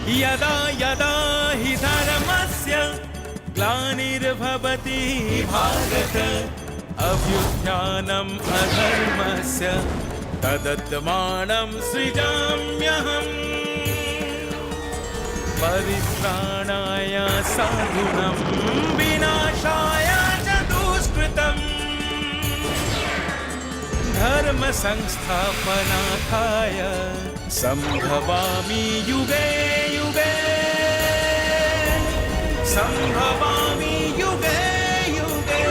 यदा यदा हि धर्मस्य ग्लानिर्भवति भारत अभ्युत्थानम् अधर्मस्य तदात्मानं सृजाम्यहम् परित्राणाय साधूनां विनाशाय च दुष्कृतम् धर्म संस्थापनार्थाय संभवामि युगे युगे संभवामि युगे युगे।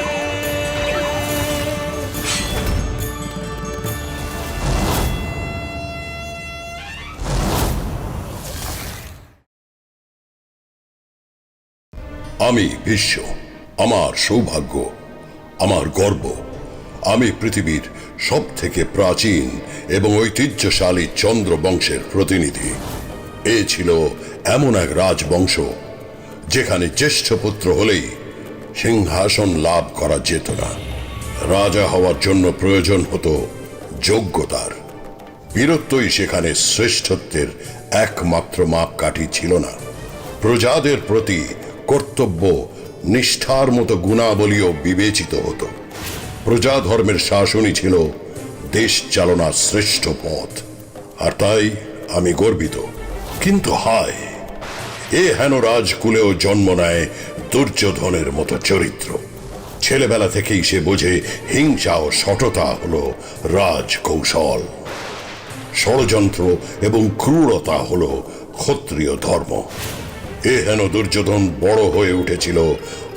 আমি বিশ্ব, আমার সৌভাগ্য, আমার গর্ব। আমি পৃথিবীর সব থেকে প্রাচীন এবং ঐতিহ্যশালী চন্দ্র বংশের প্রতিনিধি। এ ছিল এমন এক রাজবংশ যেখানে জ্যেষ্ঠ পুত্র হলেই সিংহাসন লাভ করা যেত না। রাজা হওয়ার জন্য প্রয়োজন হতো যোগ্যতার। বীরত্বই সেখানে শ্রেষ্ঠত্বের একমাত্র মাপকাঠি ছিল না। প্রজাদের প্রতি কর্তব্য নিষ্ঠার মতো গুণাবলীও বিবেচিত হতো। প্রজা ধর্মের শাসনই ছিল দেশ চালনার শ্রেষ্ঠ পথ। আর তাই আমি গর্বিত। কিন্তু হায়, এ হেন রাজকুলেও জন্ম নেয় দুর্যোধনের মতো চরিত্র। ছেলেবেলা থেকেই সে বোঝে হিংসা ও সততা হলো রাজকৌশল, ষড়যন্ত্র এবং ক্রূরতা হলো ক্ষত্রিয় ধর্ম। এ হেন দুর্যোধন বড় হয়ে উঠেছিল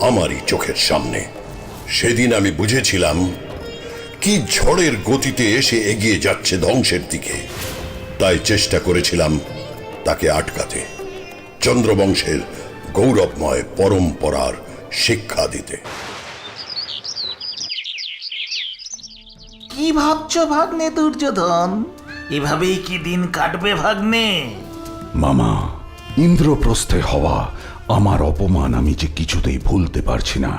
আমারই চোখের সামনে। সেদিন আমি বুঝেছিলাম কি ঝড়ের গতিতে এসে এগিয়ে যাচ্ছে ধ্বংসের দিকে। তাই চেষ্টা করেছিলাম তাকে আটকাতে, চন্দ্রবংশের গৌরবময় পরম্পরার শিক্ষা দিতে। কি ভাবছো ভাগ্নে দুর্যোধন? এভাবেই কি দিন কাটবে ভাগ্নে? মামা, ইন্দ্রপ্রস্থে হওয়া আমার অপমান আমি যে কিছুতেই ভুলতে পারছি না।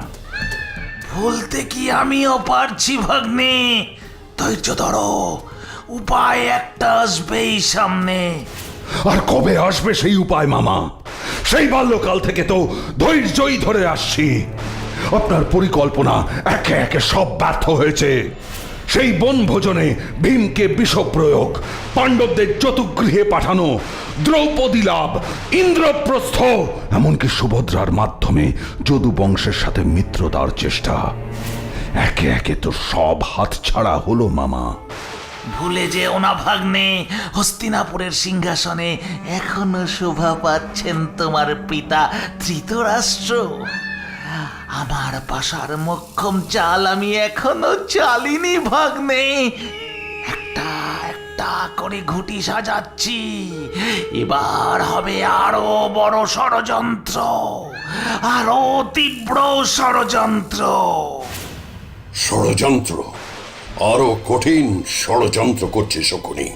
বলতে কি আমিও পারছি ভাগ্নে। ধৈর্য ধরো, উপায় একটা আসবেই সামনে। আর কবে আসবে সেই উপায় মামা? সেই বাল্যকাল থেকে তো ধৈর্যই ধরে আসছি। আপনার পরিকল্পনা একে একে সব ব্যর্থ হয়েছে। সেই বনভোজনে ভীমকে বিষ প্রয়োগ, পাণ্ডবদের চতুর্গৃহে পাঠানো, দ্রৌপদী লাভ, ইন্দ্রপ্রস্থ, এমনকি সুভদ্রার মাধ্যমে যদু বংশের সাথে মিত্রতার চেষ্টা, একে একে তো সব হাতছাড়া হলো মামা। ভুলে যেও না ভাগ্নে, হস্তিনাপুরের সিংহাসনে এখনো শোভা পাচ্ছেন তোমার পিতা ধৃতরাষ্ট্র। আমার পাশার মোক্ষম চাল আমি এখনো চালিনি ভাগ্নে। একটা একটা করে ঘুঁটি সাজাচ্ছি। এবার হবে আরো বড় ষড়যন্ত্র, আরো তীব্র ষড়যন্ত্র। ষড়যন্ত্র? আরো কঠিন ষড়যন্ত্র করছে শকুনি।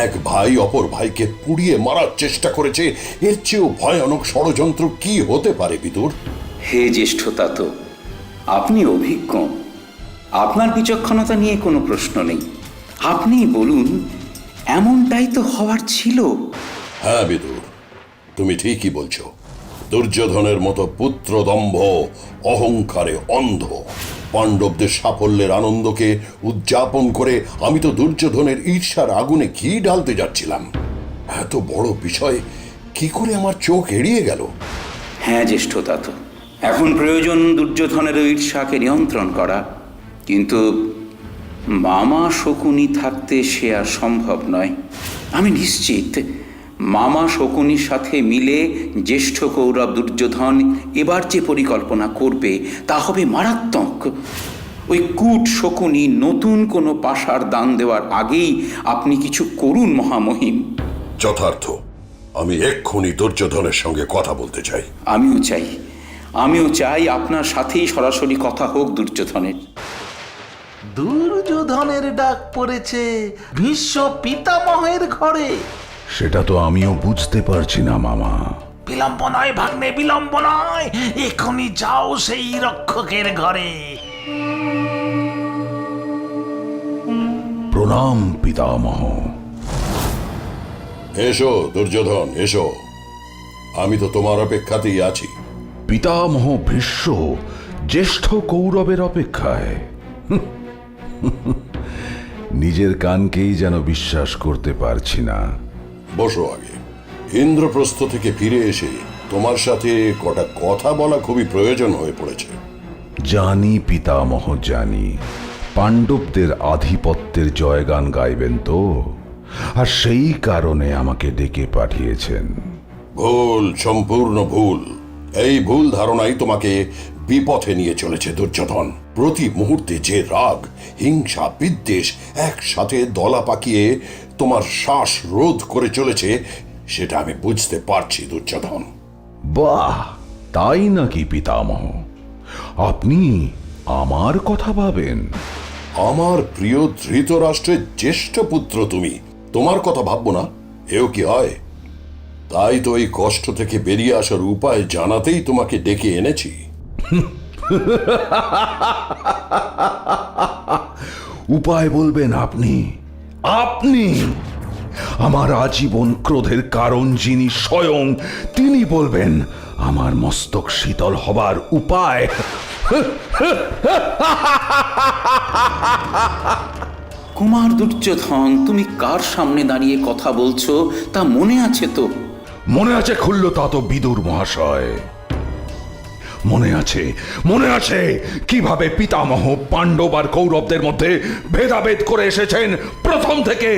এক ভাই অপর ভাইকে পুড়িয়ে মারার চেষ্টা করেছে। এর চেয়েও ভয়ানক ষড়যন্ত্র কি হতে পারে বিদুর? হে জ্যেষ্ঠতা, তো আপনি অভিজ্ঞ, আপনার বিচক্ষণতা নিয়ে কোনো প্রশ্ন নেই। আপনি বলুন, এমনটাই তো হওয়ার ছিল। হ্যাঁ বিদুর, তুমি ঠিকই বলছো। দুর্যোধনের মতো পুত্রদম্ভ অহংকারে অন্ধ পাণ্ডবদের সাফল্যের আনন্দকে উদযাপন করে আমি তো দুর্যোধনের ঈর্ষার আগুনে ঘি ঢালতে যাচ্ছিলাম। এত বড় বিষয় কি করে আমার চোখ এড়িয়ে গেল? হ্যাঁ জ্যেষ্ঠতা, তো এখন প্রয়োজন দুর্যোধনের ঈর্ষাকে নিয়ন্ত্রণ করা। কিন্তু মামা শকুনি থাকতে সে আর সম্ভব নয়। আমি নিশ্চিত মামা শকুনির সাথে মিলে জ্যেষ্ঠ কৌরব দুর্যোধন এবার যে পরিকল্পনা করবে তা হবে মারাত্মক। ওই কূট শকুনি নতুন কোনো পাশার দান দেওয়ার আগেই আপনি কিছু করুন মহামহিম। যথার্থ। আমি এক্ষুনি দুর্যোধনের সঙ্গে কথা বলতে চাই। আমিও চাই আপনার সাথেই সরাসরি কথা হোক দুর্যোধনের। দুর্যোধনের ডাক পড়েছে ভীষ্ম পিতামহের ঘরে। সেটা তো আমিও বুঝতে পারছি না মামা। বিলম্ব নয় ভাগ্নে, বিলম্ব নয়, এখনই যাও সেই রক্ষকের ঘরে। প্রণাম পিতামহ। এসো দুর্যোধন, এসো। আমি তো তোমার অপেক্ষাতেই আছি। পিতামহ ভীষ্ম জ্যেষ্ঠ কৌরবের অপেক্ষায়? নিজের কানকেই যেন বিশ্বাস করতে পারছি না। বসো আগে। ইন্দ্রপ্রস্থ থেকে ফিরে এসে তোমার সাথে কটা কথা বলা খুবই প্রয়োজন হয়ে পড়েছে। জানি পিতামহ, জানি পাণ্ডবদের আধিপত্যের জয়গান গাইবেন তো, আর সেই কারণে আমাকে ডেকে পাঠিয়েছেন। ভুল, সম্পূর্ণ ভুল। এই ভুল ধারণাই তোমাকে বিপথে নিয়ে চলেছে দুর্যোধন। প্রতি মুহূর্তে যে রাগ, হিংসা, বিদ্বেষ একসাথে দলা পাকিয়ে তোমার শ্বাস রোধ করে চলেছে, সেটা আমি বুঝতে পারছি দুর্যোধন। বাহ, তাই নাকি পিতামহ? আপনি আমার কথা ভাবেন? আমার প্রিয় ধৃতরাষ্ট্রের জ্যেষ্ঠ পুত্র তুমি, তোমার কথা ভাববো না? এও কি হয়? তাই তো এই কষ্ট থেকে বেরিয়ে আসার উপায় জানাতেই তোমাকে ডেকে এনেছি। উপায় বলবেন আপনি? আপনি আমার আজীবন ক্রোধের কারণ যিনি, স্বয়ং তিনি বলবেন আমার মস্তক শীতল হবার উপায়? কুমার দুর্যোধন, তুমি কার সামনে দাঁড়িয়ে কথা বলছো তা মনে আছে তো? মনে আছে খুল্লতাত বিদুর মহাশয়। মনে আছে কিভাবে পিতামহ পাণ্ডব আর কৌরবদের মধ্যে ভেদাভেদ করে এসেছেন প্রথম থেকে।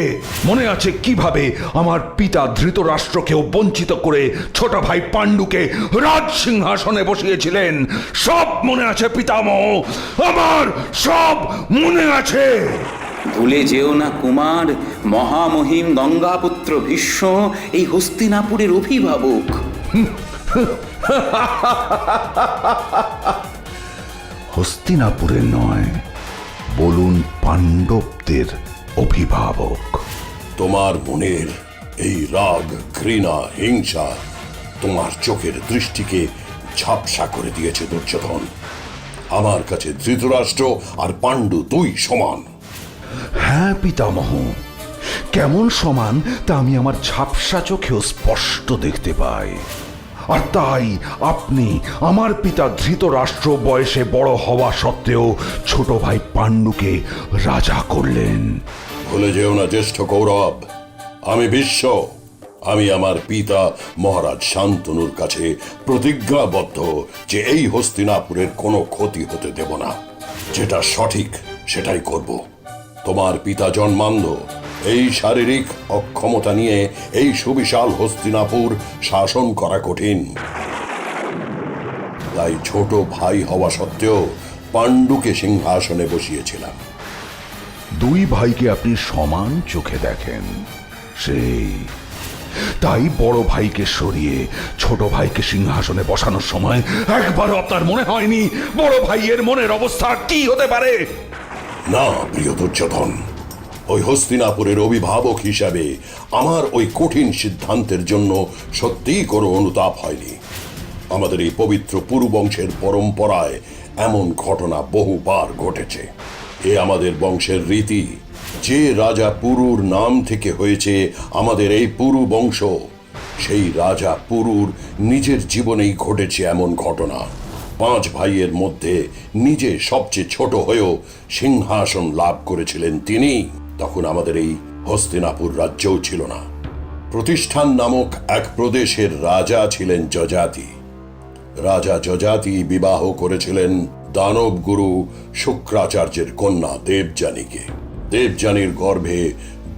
মনে আছে কিভাবে আমার পিতা ধৃতরাষ্ট্রকেও বঞ্চিত করে ছোট ভাই পাণ্ডুকে রাজ সিংহাসনে বসিয়েছিলেন। সব মনে আছে পিতামহ, আমার সব মনে আছে। ভুলে যেও না কুমার, মহামহিম গঙ্গাপুত্র ভীষ্ম এই হস্তিনাপুরের অভিভাবক। হস্তিনাপুরের নয়, বলুন পাণ্ডবদের অভিভাবক। তোমার মনের এই রাগ, ঘৃণা, হিংসা তোমার চোখের দৃষ্টিকে ঝাপসা করে দিয়েছে দুর্যোধন। আমার কাছে ধৃতরাষ্ট্র আর পাণ্ডু দুই সমান। হ্যাঁ পিতামহ, কেমন সমান তা আমি আমার ঝাপসা চোখেও স্পষ্ট দেখতে পাই। আর তাই আপনি আমার পিতা ধৃতরাষ্ট্র বয়সে বড় হওয়া সত্ত্বেও ছোট ভাই পাণ্ডুকে রাজা করলেন। ভুলে যেও না জ্যেষ্ঠ কৌরব, আমি ভীষ্ম। আমি আমার পিতা মহারাজ শান্তনুর কাছে প্রতিজ্ঞাবদ্ধ যে এই হস্তিনাপুরের কোনো ক্ষতি হতে দেব না। যেটা সঠিক সেটাই করব। তোমার পিতা জন্মান্ধ, এই শারীরিক অক্ষমতা নিয়ে এই সুবিশাল হস্তিনাপুর শাসন করা কঠিন। তাই ছোট ভাই হওয়া সত্ত্বেও পাণ্ডুকে সিংহাসনে বসিয়েছিলাম। দুই ভাইকে আপনি সমান চোখে দেখেন, সেই তাই বড় ভাইকে সরিয়ে ছোট ভাইকে সিংহাসনে বসানোর সময় একবারও আপনার মনে হয়নি বড় ভাইয়ের মনের অবস্থা কি হতে পারে? না প্রিয় দুর্যোধন, ওই হস্তিনাপুরের অভিভাবক হিসাবে আমার ওই কঠিন সিদ্ধান্তের জন্য সত্যিই কোনো অনুতাপ হয়নি। আমাদের এই পবিত্র পুরুবংশের পরম্পরায় এমন ঘটনা বহুবার ঘটেছে। এ আমাদের বংশের রীতি। যে রাজা পুরুর নাম থেকে হয়েছে আমাদের এই পুরু বংশ, সেই রাজা পুরুর নিজের জীবনেই ঘটেছে এমন ঘটনা। 5 ভাইয়ের মধ্যে নিজে সবচেয়ে ছোট হয়েও সিংহাসন লাভ করেছিলেন তিনি। তখন আমাদের এই হস্তিনাপুর রাজ্যও ছিল না। প্রতিষ্ঠান নামক এক প্রদেশের রাজা ছিলেন যজাতি। রাজা যজাতি বিবাহ করেছিলেন দানব গুরু শুক্রাচার্যের কন্যা দেবযানীকে। দেবযানীর গর্ভে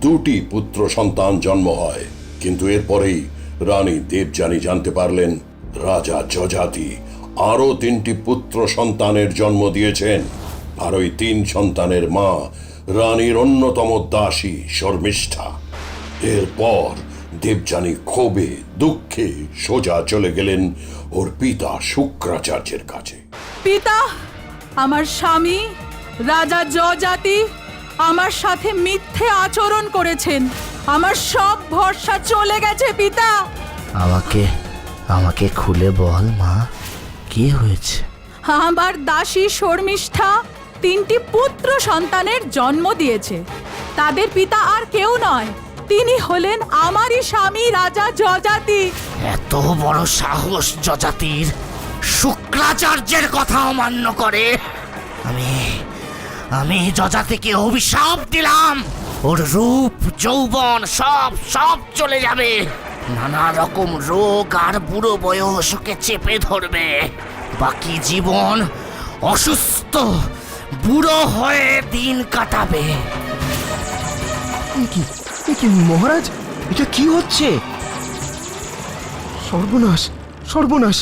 2টি পুত্র সন্তান জন্ম হয়। কিন্তু এরপরেই রানী দেবযানী জানতে পারলেন রাজা যজাতি আরো 3টি পুত্র সন্তানের জন্ম দিয়েছেন। আর ওই 3 সন্তানের মা রানীর অন্যতম দাসী শর্মিষ্ঠা। এরপর দেবযানী ক্ষোভে দুঃখে সোজা চলে গেলেন ওর পিতা শুক্রাচার্যের কাছে। পিতা, আমার স্বামী রাজা যজাতি আমার সাথে মিথ্যে আচরণ করেছেন। আমার সব ভরসা চলে গেছে পিতা। আমাকে খুলে বল মা, কি হয়েছে? আমার দাসী শর্মিষ্ঠা 3টি পুত্র সন্তানের জন্ম দিয়েছে। তাদের পিতা আর কেউ নয়, তিনি হলেন আমারই স্বামী রাজা যজাতি। এত বড় সাহস যজাতির শুক্রাচার্যের কথা অমান্য করে। আমি যজাতিকে অভিশাপ দিলাম, ওর রূপ যৌবন সব চলে যাবে। নানা রকম রোগ আর বুড়ো বয়স ওকে চেপে ধরবে। বাকি জীবন অসুস্থ বুড়ো হয়ে দিন কাটাবে। এ কি মহারাজ, এটা কি হচ্ছে? সর্বনাশ, সর্বনাশ!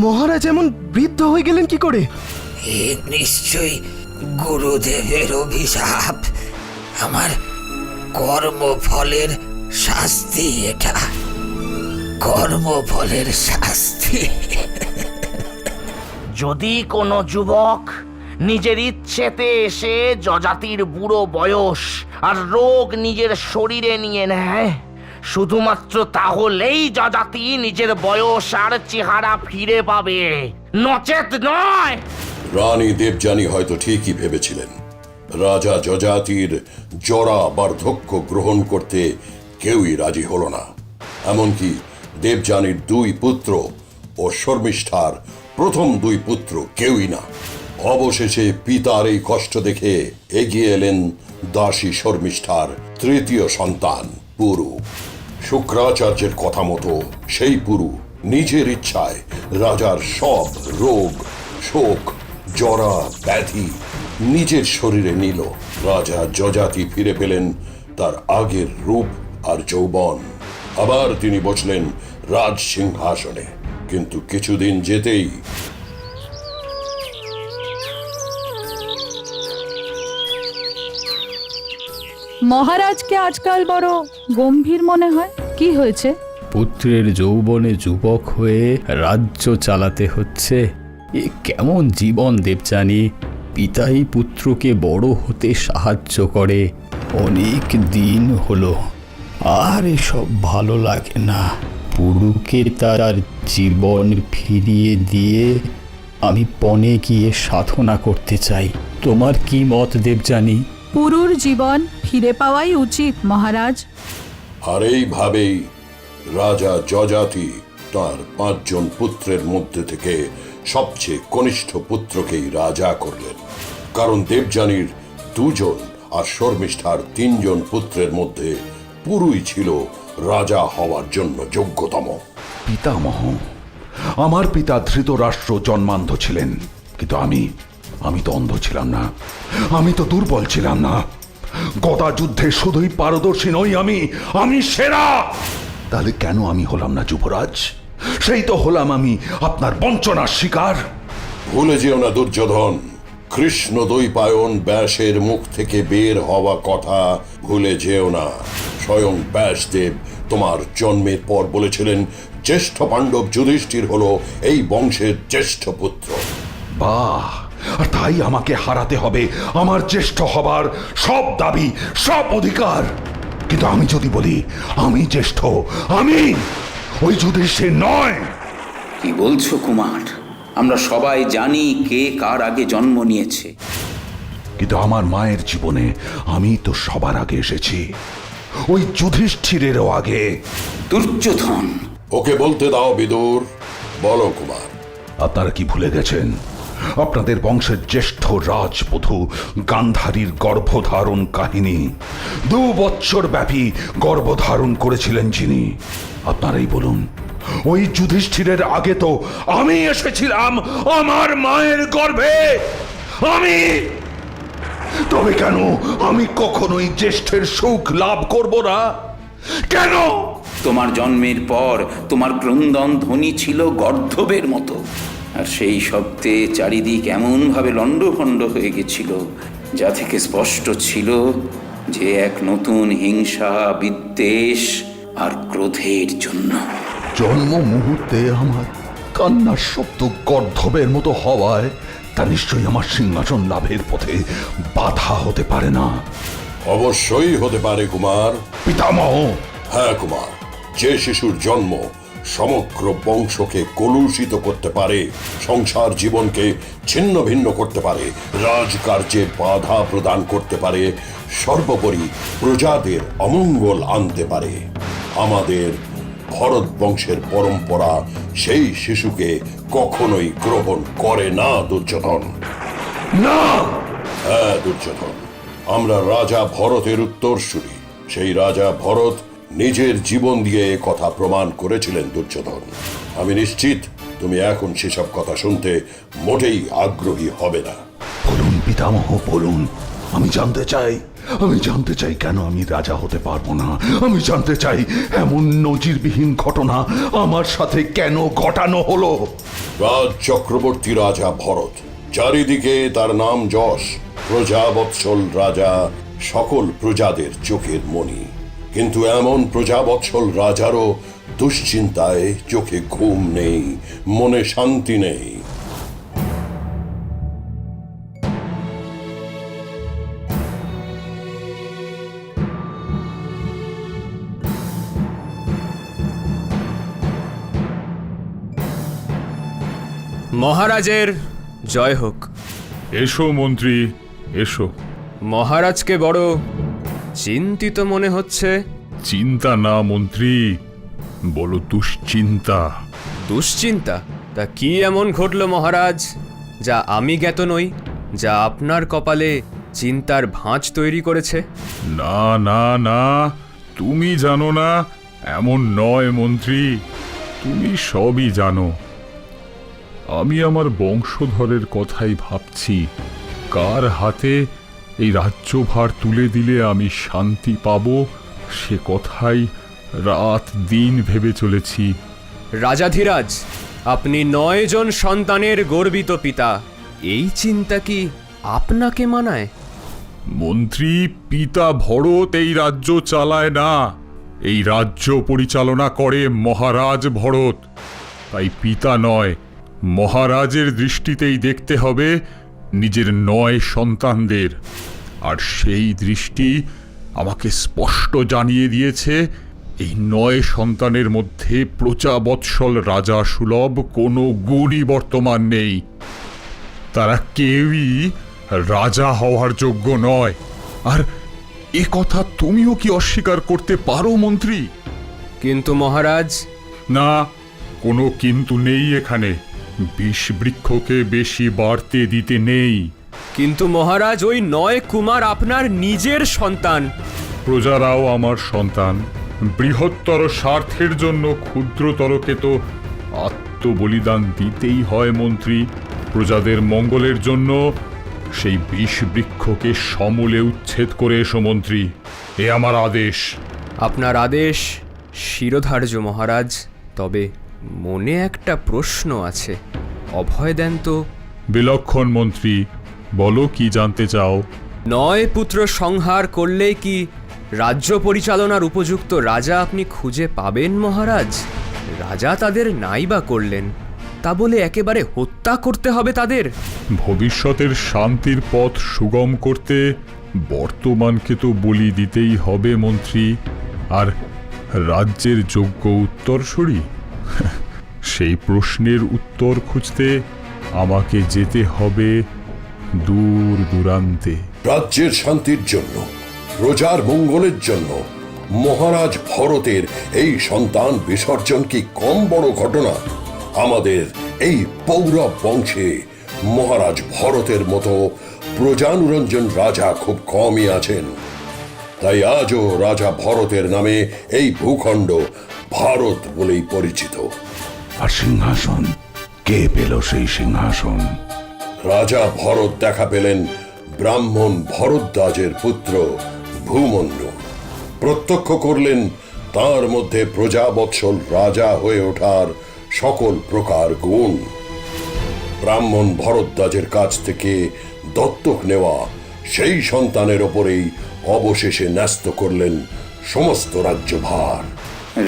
মহারাজ এমন বৃদ্ধ হয়ে গেলেন কি করে? এ নিশ্চয়ই গুরুদেবের অভিশাপ। আমার কর্মফলের শাস্তি এটা, কর্মফলের শাস্তি। যদি কোনো যুবক নিজের ইচ্ছেতে এসে যজাতির বুড়ো বয়স আর রোগ নিজের শরীরে নিয়ে নেয়, শুধুমাত্র তাহলেই যজাতি নিজের বয়স আর চেহারা ফিরে পাবে, নচেত নয়। রানী দেবযানী হয়তো ঠিকই ভেবেছিলেন রাজা যজাতির জরা বার্ধক্য গ্রহণ করতে কেউই রাজি হল না। এমনকি দেবযানীর 2 পুত্র ও শর্মিষ্ঠার প্রথম 2 পুত্র কেউই না। অবশেষে পিতার এই কষ্ট দেখে এগিয়ে এলেন দাসী শর্মিষ্ঠার 3য় সন্তান পুরু। শুক্রাচার্যের কথা মতো সেই পুরু নিজের ইচ্ছায় রাজার সব রোগ শোক জরা ব্যাধি নিজের শরীরে নিল। রাজা যজাতি ফিরে পেলেন তার আগের রূপ আর যৌবন। আবার তিনি বসলেন রাজ সিংহাসনে। কিন্তু কিছুদিন যেতেই মহারাজকে আজকাল বড় গম্ভীর মনে হয়, কি হয়েছে? পুত্রের যৌবনে যুবক হয়ে রাজ্য চালাতে হচ্ছে। এ কেমন জীবন দেবযানী? পিতাই পুত্রকে বড় হতে সাহায্য করে। অনেক দিন হলো, আর এসব ভালো লাগে না। পুরুকে তার জীবন ফিরিয়ে দিয়ে আমি বনে গিয়ে সাধনা করতে চাই। তোমার কি মত দেবযানী? পুরুর জীবন ফিরে পাওয়াই উচিত মহারাজ। আর এইভাবেই রাজা যজাতি তার 5 জন পুত্রের মধ্যে থেকে সবচেয়ে কনিষ্ঠ পুত্রকেই রাজা করলেন। কারণ দেবযানীর 2 জন আর শর্মিষ্ঠার 3 জন পুত্রের মধ্যে পুরুই ছিল রাজা হওয়ার জন্য যোগ্যতম। পিতামহ, আমার পিতা ধৃতরাষ্ট্র জন্মান্ধ ছিলেন, কিন্তু আমি তো অন্ধ ছিলাম না, আমি তো দুর্বল ছিলাম না। গদা যুদ্ধে শুধুই পারদর্শী নই, আমি সেরা। তাহলে কেন আমি হলাম না যুবরাজ? সেই তো হলাম আমি আপনার বঞ্চনার শিকার। ভুলে যেও না দুর্যোধন, কৃষ্ণ দ্বৈপায়ন ব্যাসের মুখ থেকে বের হওয়া কথা ভুলে যেও না। স্বয়ং ব্যাসদেব তোমার জন্মের পর বলেছিলেন জ্যেষ্ঠ পাণ্ডব যুধিষ্ঠির হলো এই বংশের জ্যেষ্ঠ পুত্র। বাহ! আর তাই আমাকে হারাতে হবে আমার জ্যেষ্ঠ হবার সব দাবি, সব অধিকার। কিন্তু আমি যদি বলি আমি জ্যেষ্ঠ, আমি ওই যুধিষ্ঠির নয়। কি বলছো কুমার? আমরা সবাই জানি কে কার আগে জন্ম নিয়েছে। কিন্তু আমার মায়ের জীবনে আমি তো সবার আগে এসেছি, ওই যুধিষ্ঠিরেরও আগে। দুর্যোধন! ওকে বলতে দাও বিদুর। বলো কুমার। আপনারা কি ভুলে গেছেন আপনাদের বংশের জ্যেষ্ঠ রাজবধূ গান্ধারীর গর্ভধারণ কাহিনী? 2 বৎসর ব্যাপী গর্ভধারণ করেছিলেন যিনি। আপনারাই বলুন, ওই যুধিষ্ঠিরের আগে তো আমি এসেছিলাম আমার মায়ের গর্ভে। তবে কেন আমি কখনোই জ্যেষ্ঠের সুখ লাভ করব না? কেন? তোমার জন্মের পর তোমার ক্রন্দন ধ্বনি ছিল গর্ধবের মতো, আর সেই শব্দে চারিদিক এমনভাবে লণ্ডভণ্ড হয়ে গেছিল যা থেকে স্পষ্ট ছিল যে এক নতুন হিংসা, বিদ্বেষ আর ক্রোধের জন্য। জন্ম মুহূর্তে আমার কান্নার শব্দ গর্ধবের মতো হওয়ায় তা নিশ্চয়ই আমার সিংহাসন লাভের পথে বাধা হতে পারে না। অবশ্যই হতে পারে কুমার। পিতামহ! হ্যাঁ কুমার, যে শিশুর জন্ম সমগ্র বংশকে কলুষিত করতে পারে, সংসার জীবনকে ছিন্ন ভিন্ন করতে পারে, রাজকার্যে বাধা প্রদান করতে পারে, সর্বোপরি প্রজাদের অমঙ্গল আনতে পারে, আমাদের ভরত বংশের পরম্পরা সেই শিশুকে কখনোই গ্রহণ করে না দুর্যোধন। না, হ্যাঁ দুর্যোধন, আমরা রাজা ভরতের উত্তরসূরি। সেই রাজা ভরত নিজের জীবন দিয়ে এ কথা প্রমাণ করেছিলেন দুর্যোধন। আমি নিশ্চিত তুমি এখন সেসব কথা শুনতে মোটেই আগ্রহী হবে না। বলুন পিতামহ, বলুন। আমি জানতে চাই কেন আমি রাজা হতে পারবো না। আমি জানতে চাই এমন নজিরবিহীন ঘটনা আমার সাথে কেন ঘটানো হলো। রাজ চক্রবর্তী রাজা ভরত, চারিদিকে তার নাম যশ, প্রজাবৎসল রাজা, সকল প্রজাদের চোখের মণি। কিন্তু এমন প্রজাবৎসল রাজারও দুশ্চিন্তায় চোখে ঘুম নেই, মনে শান্তি নেই। মহারাজের জয় হোক। এসো মন্ত্রী, এসো। মহারাজকে বড় চিন্তিত মনে হচ্ছে। চিন্তা না মন্ত্রী, বলো দুশ্চিন্তা। দুশ্চিন্তা? তা কি এমন ঘটল মহারাজ, যা আমি জ্ঞাত নই, যা আপনার কপালে চিন্তার ভাঁজ তৈরি করেছে? না না না, তুমি জানো না এমন নয় মন্ত্রী, তুমি সবই জানো। আমি আমার বংশধরের কথাই ভাবছি। কার হাতে এই রাজ্যভার তুলে দিলে আমি শান্তি পাব, সে কথাই রাত দিন ভেবে চলেছি। রাজাধিরাজ, আপনি 9 জন সন্তানের গর্বিত পিতা, এই চিন্তা কি আপনাকে মানায়? মন্ত্রী, পিতা ভরত এই রাজ্য চালায় না, এই রাজ্য পরিচালনা করে মহারাজ ভরত। তাই পিতা নয়, মহারাজের দৃষ্টিতেই দেখতে হবে নিজের 9 সন্তানদের। আর সেই দৃষ্টি আমাকে স্পষ্ট জানিয়ে দিয়েছে এই 9 সন্তানের মধ্যে প্রজাবৎসল রাজা সুলভ কোনো গুণই বর্তমান নেই। তারা কেউই রাজা হওয়ার যোগ্য নয়। আর এ কথা তুমিও কি অস্বীকার করতে পারো মন্ত্রী? কিন্তু মহারাজ। না, কোনো কিন্তু নেই এখানে। বিষ বৃক্ষকে বেশি বাড়তে দিতে নেই। কিন্তু মহারাজ, ওই 9 কুমার আপনার নিজের সন্তান। প্রজারাও আমার সন্তান। বৃহত্তর স্বার্থের জন্য ক্ষুদ্রতরকে তো আত্মবলিদান দিতেই হয় মন্ত্রী। প্রজাদের মঙ্গলের জন্য সেই বিষ বৃক্ষকে সমূলে উচ্ছেদ করে এসো মন্ত্রী, এ আমার আদেশ। আপনার আদেশ শিরোধার্য মহারাজ। তবে মনে একটা প্রশ্ন আছে, অভয় দেন তো। বিলক্ষণ মন্ত্রী, বলো কি জানতে চাও? 9 পুত্র সংহার করলেই কি রাজ্য পরিচালনার উপযুক্ত রাজা আপনি খুঁজে পাবেন মহারাজ? রাজা তাদের নাই বা করলেন, তা বলে একেবারে হত্যা করতে হবে তাদের? ভবিষ্যতের শান্তির পথ সুগম করতে বর্তমানকে তো বলি দিতেই হবে মন্ত্রী। আর রাজ্যের যোগ্য উত্তরসূরি, সেই প্রশ্নের উত্তর খুঁজতে আমাকে যেতে হবে দূর দূরান্তে। রাজ্যের শান্তির জন্য, প্রজার মঙ্গলের জন্য মহারাজ ভরতের এই সন্তান বিসর্জন কি কম বড় ঘটনা? আমাদের এই পৌরব বংশে মহারাজ ভরতের মতো প্রজানুরঞ্জন রাজা খুব কমই আছেন। তাই আজও রাজা ভরতের নামে এই ভূখণ্ড ভারত বলেই পরিচিত। আর সিংহাসন কে পেল? সেই সিংহাসন রাজা ভরত দেখা পেলেন ব্রাহ্মণ ভরদ্বাজের পুত্র ভূমন্যু। প্রত্যক্ষ করলেন তার মধ্যে প্রজাবৎসল রাজা হয়ে ওঠার সকল প্রকার গুণ। ব্রাহ্মণ ভরদ্বাজের কাছ থেকে দত্তক নেওয়া সেই সন্তানের ওপরেই অবশেষে ন্যস্ত করলেন সমস্ত রাজ্যভার।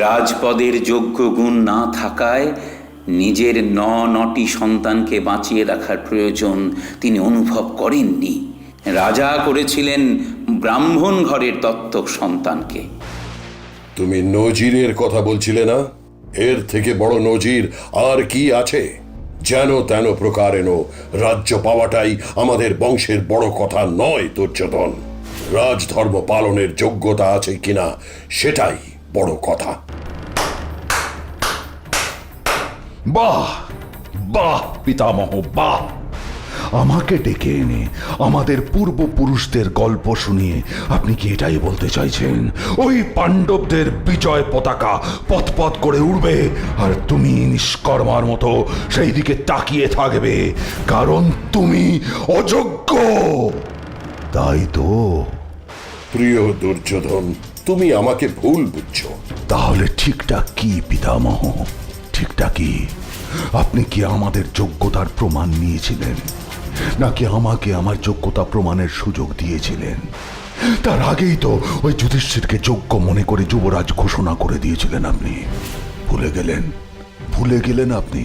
রাজপদের যোগ্য গুণ না থাকায় নিজের 9টি সন্তানকে বাঁচিয়ে রাখার প্রয়োজন তিনি অনুভব করেননি। রাজা করেছিলেন ব্রাহ্মণ ঘরের দত্তক সন্তানকে। তুমি নজিরের কথা বলছিলে না? এর থেকে বড় নজির আর কি আছে? যেন তেন প্রকারেণ রাজ্য পাওয়াটাই আমাদের বংশের বড় কথা নয় দুর্যোধন। রাজধর্ম পালনের যোগ্যতা আছে কিনা সেটাই বড় কথা। বাহ বাহ পিতামহ বাহ! আমাকে ডেকে এনে আমাদের পূর্বপুরুষদের গল্প শুনিয়ে আপনি কি এটাই বলতে চাইছেন ওই পাণ্ডবদের বিজয় পতাকা পথ করে উড়বে আর তুমি নিষ্কর্মার মতো সেই দিকে তাকিয়ে থাকবে কারণ তুমি অযোগ্য, তাই তো? প্রিয় দুর্যোধন, তুমি আমাকে ভুল বুঝছো। তাহলে ঠিকটা কি পিতামহ? ঠিকটা কি? আপনি কি আমাদের যোগ্যতার প্রমাণ নিয়েছিলেন, নাকি আমাকে আমার যোগ্যতা প্রমাণের সুযোগ দিয়েছিলেন? তার আগেই তো ওই যুধিষ্ঠিরকে যোগ্য মনে করে যুবরাজ ঘোষণা করে দিয়েছিলেন আপনি। ভুলে গেলেন আপনি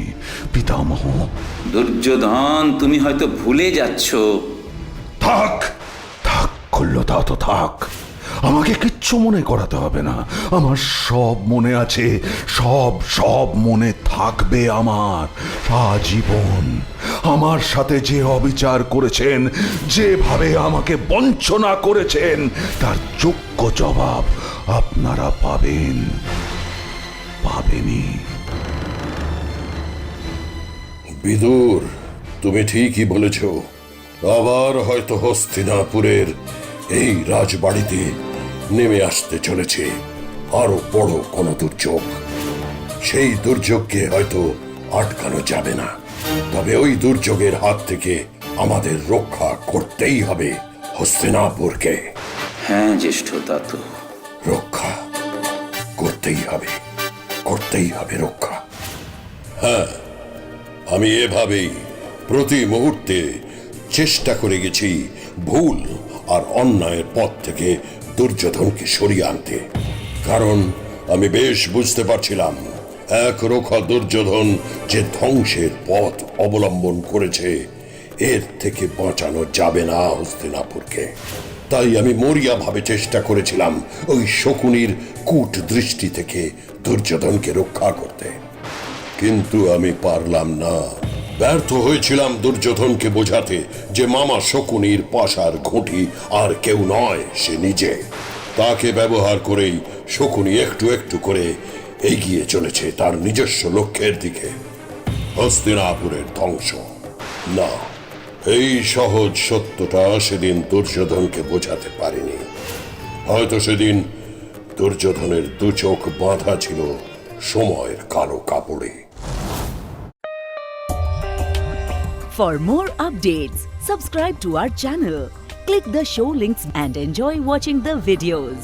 পিতামহ? দুর্যোধন, তুমি হয়তো ভুলে যাচ্ছ। থাক থাক খুল্লতা তো থাক, আমাকে কিচ্ছু মনে করাতে হবে না। আমার সব মনে আছে, সব মনে থাকবে আমার আজীবন। আমার সাথে যে অবিচার করেছেন, যেভাবে আমাকে বঞ্চনা করেছেন, তার যোগ্য জবাব আপনারা পাবেনই। বিদুর, তুমি ঠিকই বলেছ। আবার হয়তো হস্তিনাপুরের এই রাজবাড়িতে নেমে আসতে চলেছে আরো বড় কোনো দুর্যোগ। সেই দুর্যোগকে হয়তো আটকানো যাবে না, তবে ওই দুর্যোগের হাত থেকে আমাদের রক্ষা করতেই হবে হস্তিনাপুরকে। হ্যাঁ জ্যেষ্ঠ তাত, রক্ষা করতেই হবে রক্ষা। হ্যাঁ, আমি এভাবেই প্রতি মুহূর্তে চেষ্টা করে গেছি ভুল আর অন্যায়ের পথ থেকে দুর্যোধনকে সরিয়ে আনতে, কারণ আমি বেশ বুঝতে পারছিলাম একরোখা দুর্যোধন যে ধ্বংসের পথ অবলম্বন করেছে, এর থেকে বাঁচানো যাবে না হস্তিনাপুরকে। তাই আমি মরিয়া ভাবে চেষ্টা করেছিলাম ওই শকুনির কূট দৃষ্টি থেকে দুর্যোধনকে রক্ষা করতে, কিন্তু আমি পারলাম না। ব্যর্থ হয়েছিলাম দুর্যোধনকে বোঝাতে যে মামা শকুনির পাশার ঘুঁটি আর কেউ নয়, সে নিজে। তাকে ব্যবহার করেই শকুনি একটু একটু করে এগিয়ে চলেছে তার নিজস্ব লক্ষ্যের দিকে, হস্তিনাপুরের ধ্বংস। না, এই সহজ সত্যটা সেদিন দুর্যোধনকে বোঝাতে পারিনি। হয়তো সেদিন দুর্যোধনের দু চোখ বাঁধা ছিল সময়ের কালো কাপড়ে। For more updates, subscribe to our channel, click the show links and enjoy watching the videos.